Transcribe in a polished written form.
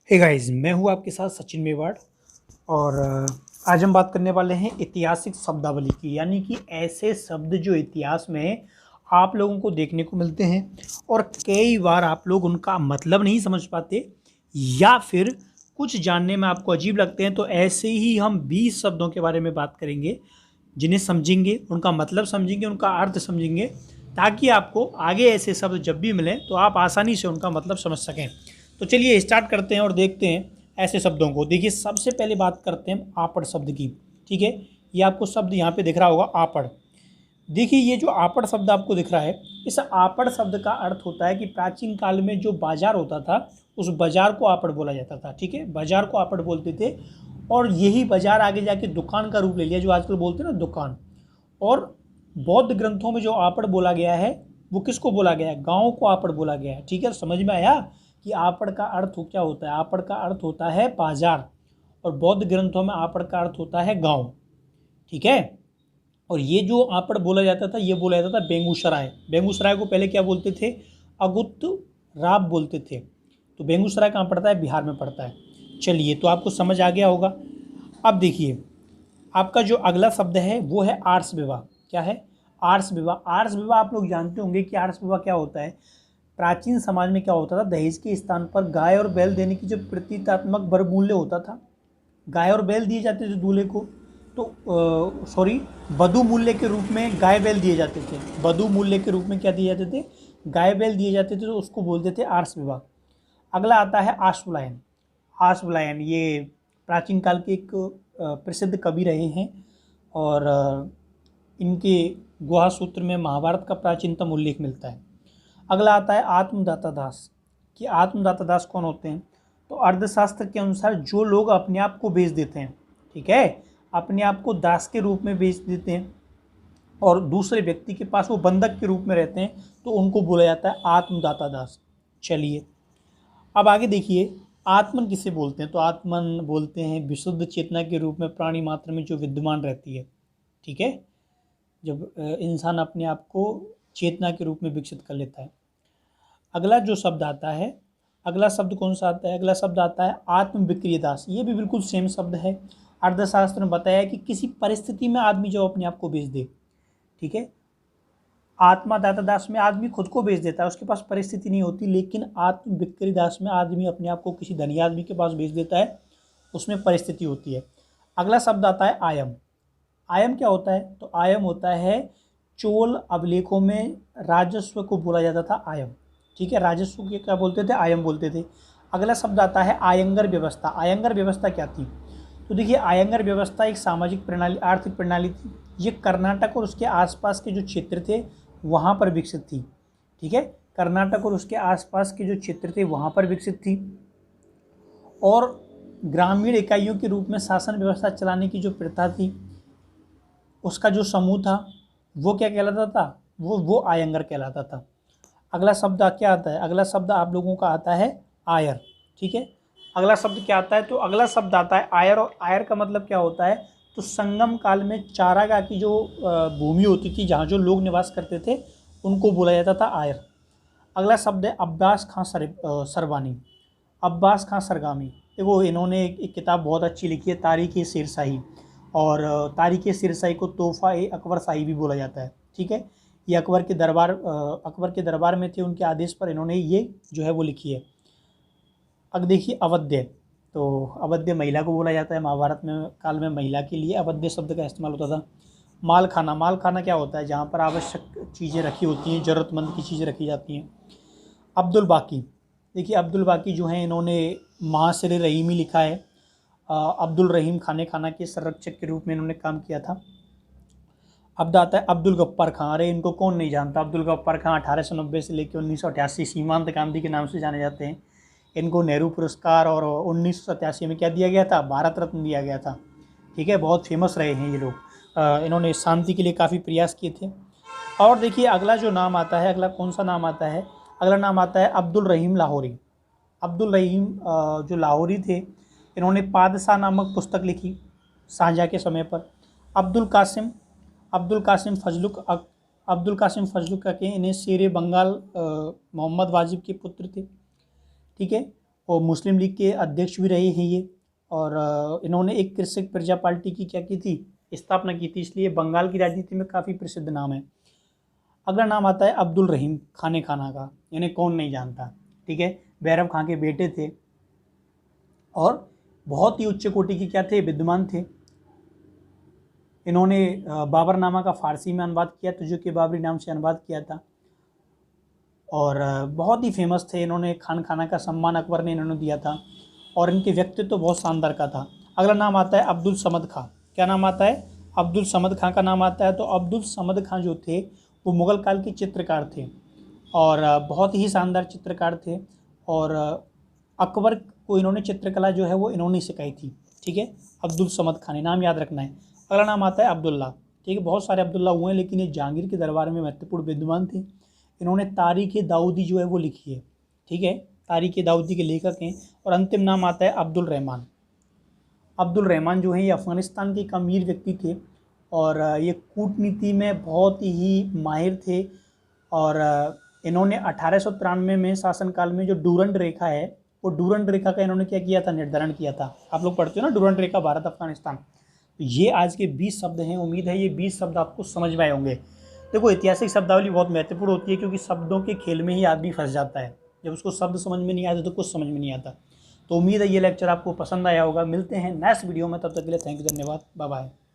Hey guys, मैं हूँ आपके साथ सचिन मेवाड़। और आज हम बात करने वाले हैं ऐतिहासिक शब्दावली की, यानी कि ऐसे शब्द जो इतिहास में आप लोगों को देखने को मिलते हैं और कई बार आप लोग उनका मतलब नहीं समझ पाते या फिर कुछ जानने में आपको अजीब लगते हैं। तो ऐसे ही हम 20 शब्दों के बारे में बात करेंगे जिन्हें समझेंगे, उनका मतलब समझेंगे, उनका अर्थ समझेंगे, ताकि आपको आगे ऐसे शब्द जब भी मिलें तो आप आसानी से उनका मतलब समझ सकें। तो चलिए स्टार्ट करते हैं और देखते हैं ऐसे शब्दों को। देखिए, सबसे पहले बात करते हैं आपड़ शब्द की। ठीक है, ये आपको शब्द यहाँ पे दिख रहा होगा, आपड़। देखिए, ये जो आपड़ शब्द आपको दिख रहा है, इस आपड़ शब्द का अर्थ होता है कि प्राचीन काल में जो बाजार होता था उस बाजार को आपड़ बोला जाता था। ठीक है, बाजार को आपड़ बोलते थे और यही बाजार आगे जाके दुकान का रूप ले लिया, जो आजकल बोलते हैं ना दुकान। और बौद्ध ग्रंथों में जो आपड़ बोला गया है वो किसको बोला गया है? गाँव को आपड़ बोला गया है। ठीक है, समझ में आया कि आपड़ का अर्थ क्या होता है? आपड़ का अर्थ होता है बाजार और बौद्ध ग्रंथों में आपड़ का अर्थ होता है गांव। ठीक है, और ये जो आपड़ बोला जाता था ये बोला जाता था बेगूसराय। बेगूसराय को पहले क्या बोलते थे? अगुत राब बोलते थे। तो बेगूसराय कहाँ पड़ता है? बिहार में पड़ता है। चलिए, तो आपको समझ आ गया होगा। अब देखिए, आपका जो अगला शब्द है वो है आर्ष विवाह। क्या है? आर्ष विवाह। आर्ष विवाह आप लोग जानते होंगे कि आर्ष विवाह क्या होता है। प्राचीन समाज में क्या होता था? दहेज के स्थान पर गाय और बैल देने की जो प्रतीकात्मक वरमूल्य होता था, गाय और बैल दिए जाते थे दूल्हे को। तो सॉरी, वधु मूल्य के रूप में गाय बैल दिए जाते थे। वधु मूल्य के रूप में क्या दिए जाते थे? गाय बैल दिए जाते थे। तो उसको बोलते थे आर्ष विवाह। अगला आता है आश्वलायन। आश्वलायन ये प्राचीन काल के एक प्रसिद्ध कवि रहे हैं और इनके गुहा सूत्र में महाभारत का प्राचीनतम उल्लेख मिलता है। अगला आता है आत्मदाता दास। कि आत्मदाता दास कौन होते हैं? तो अर्थशास्त्र के अनुसार जो लोग अपने आप को बेच देते हैं, ठीक है, अपने आप को दास के रूप में बेच देते हैं और दूसरे व्यक्ति के पास वो बंधक के रूप में रहते हैं, तो उनको बोला जाता है आत्मदाता दास। चलिए, अब आगे देखिए, आत्मन किसे बोलते हैं? तो आत्मन बोलते हैं विशुद्ध चेतना के रूप में प्राणी मात्र में जो विद्यमान रहती है। ठीक है, जब इंसान अपने आप को चेतना के रूप में विकसित कर लेता है। अगला जो शब्द आता है, अगला शब्द कौन सा आता है? अगला शब्द आता है आत्मविक्रिय दास। ये भी बिल्कुल सेम शब्द है। अर्थशास्त्र ने बताया कि किसी परिस्थिति में आदमी जो अपने आप को बेच दे। ठीक है, आत्मदाता दास में आदमी खुद को बेच देता है, उसके पास परिस्थिति नहीं होती, लेकिन आत्मविक्रिय दास में आदमी अपने आप को किसी धनी आदमी के पास बेच देता है, उसमें परिस्थिति होती है। अगला शब्द आता है आयम। आयम क्या होता है? तो आयम होता है, चोल अभिलेखों में राजस्व को बोला जाता था आयम। ठीक है, राजस्व के क्या बोलते थे? आयम बोलते थे। अगला शब्द आता है आयंगर व्यवस्था। आयंगर व्यवस्था क्या थी? तो देखिए, आयंगर व्यवस्था एक सामाजिक प्रणाली, आर्थिक प्रणाली थी। ये कर्नाटक और उसके आसपास के जो क्षेत्र थे वहाँ पर विकसित थी। ठीक है, कर्नाटक और उसके आसपास के जो क्षेत्र थे वहाँ पर विकसित थी और ग्रामीण इकाइयों के रूप में शासन व्यवस्था चलाने की जो प्रथा थी उसका जो समूह था वो क्या कहलाता था? वो आयंगर कहलाता था। अगला शब्द क्या आता है? अगला शब्द आप लोगों का आता है आयर। ठीक है, अगला शब्द क्या आता है? तो अगला शब्द आता है आयर। और आयर का मतलब क्या होता है? तो संगम काल में चारागाह की जो भूमि होती थी जहाँ जो लोग निवास करते थे उनको बोला जाता था आयर। अगला शब्द है अब्बास खां सरवानी। अब्बास खां सरगामी। देखो, इन्होंने एक किताब बहुत अच्छी लिखी है, तारीख़ शेरशाही। और तारीख़ शेरशाही को तोहफ़ा ए अकबर शाही भी बोला जाता है। ठीक है, ये अकबर के दरबार में थे, उनके आदेश पर इन्होंने ये जो है वो लिखी है। अब देखिए अवध्य। तो अवध्य महिला को बोला जाता है। महाभारत में काल में महिला के लिए अवध्य शब्द का इस्तेमाल होता था। माल खाना। माल खाना क्या होता है? जहाँ पर आवश्यक चीज़ें रखी होती हैं, ज़रूरतमंद की चीज़ें रखी जाती हैं। अब्दुल बाकी। देखिए, अब्दुल बाकी जो हैं इन्होंने महाशर रहीमी लिखा है। अब्दुल रहीम खाना के संरक्षक के रूप में इन्होंने काम किया था। अब आता है अब्दुल गफ्फार खां। अरे, इनको कौन नहीं जानता? अब्दुल गफ्फार खां 1890 से लेकर 1988 सीमांत गांधी के नाम से जाने जाते हैं। इनको नेहरू पुरस्कार और 1987 में क्या दिया गया था? भारत रत्न दिया गया था। ठीक है, बहुत फेमस रहे हैं ये लोग। इन्होंने शांति के लिए काफ़ी प्रयास किए थे। और देखिए, अगला जो नाम आता है, अगला कौन सा नाम आता है? अगला नाम आता है अब्दुल रहीम लाहौरी। अब्दुल रहीम जो लाहौरी थे, इन्होंने पादशाह नामक पुस्तक लिखी शाहजहाँ के समय पर। अब्दुल कासिम फजलुक के इन्हें शेर बंगाल मोहम्मद वाजिब के पुत्र थे। ठीक है, और मुस्लिम लीग के अध्यक्ष भी रहे हैं ये। और इन्होंने एक कृषक प्रजा पार्टी की क्या की थी, स्थापना की थी, इसलिए बंगाल की राजनीति में काफ़ी प्रसिद्ध नाम है। अगला नाम आता है अब्दुल रहीम खाने खाना का, यानी कौन नहीं जानता, ठीक है। बैरम खां के बेटे थे और बहुत ही उच्च कोटि के क्या थे, विद्वान थे। इन्होंने बाबरनामा का फ़ारसी में अनुवाद किया था, जो कि बाबरी नाम से अनुवाद किया था, और बहुत ही फेमस थे। इन्होंने खान खाना का सम्मान अकबर ने इन्होंने दिया था, और इनके व्यक्तित्व तो बहुत शानदार का था। अगला नाम आता है अब्दुल समद खां। क्या नाम आता है, अब्दुल समद खां का नाम आता है। तो अब्दुल समद खां जो थे वो मुग़ल काल के चित्रकार थे, और बहुत ही शानदार चित्रकार थे, और अकबर को इन्होंने चित्रकला जो है वो इन्होंने सिखाई थी, ठीक है। अब्दुल समद खान, नाम याद रखना है। अगला नाम आता है अब्दुल्ला, ठीक है। बहुत सारे अब्दुल्ला हुए हैं, लेकिन ये जहांगीर के दरबार में महत्वपूर्ण विद्वान थे। इन्होंने तारीख़ दाऊदी जो है वो लिखी है, ठीक है। तारीख़ दाऊदी के लेखक हैं। और अंतिम नाम आता है अब्दुल रहमान। अब्दुल रहमान जो है ये अफ़गानिस्तान के एक अमीर व्यक्ति थे, और ये कूटनीति में बहुत ही माहिर थे। और इन्होंने 1893 में शासनकाल में जो डूरंड रेखा है, वो डूरंड रेखा का इन्होंने क्या किया था, निर्धारण किया था। आप लोग पढ़ते हो ना डूरंड रेखा, भारत अफगानिस्तान। तो ये आज के 20 शब्द हैं। उम्मीद है ये 20 शब्द आपको समझ में आए होंगे। देखो, ऐतिहासिक शब्दावली बहुत महत्वपूर्ण होती है, क्योंकि शब्दों के खेल में ही आदमी फंस जाता है। जब उसको शब्द समझ में नहीं आते तो कुछ समझ में नहीं आता। तो उम्मीद है ये लेक्चर आपको पसंद आया होगा। मिलते हैं नेक्स्ट वीडियो में, तब तक के लिए थैंक यू, धन्यवाद, बाय बाय।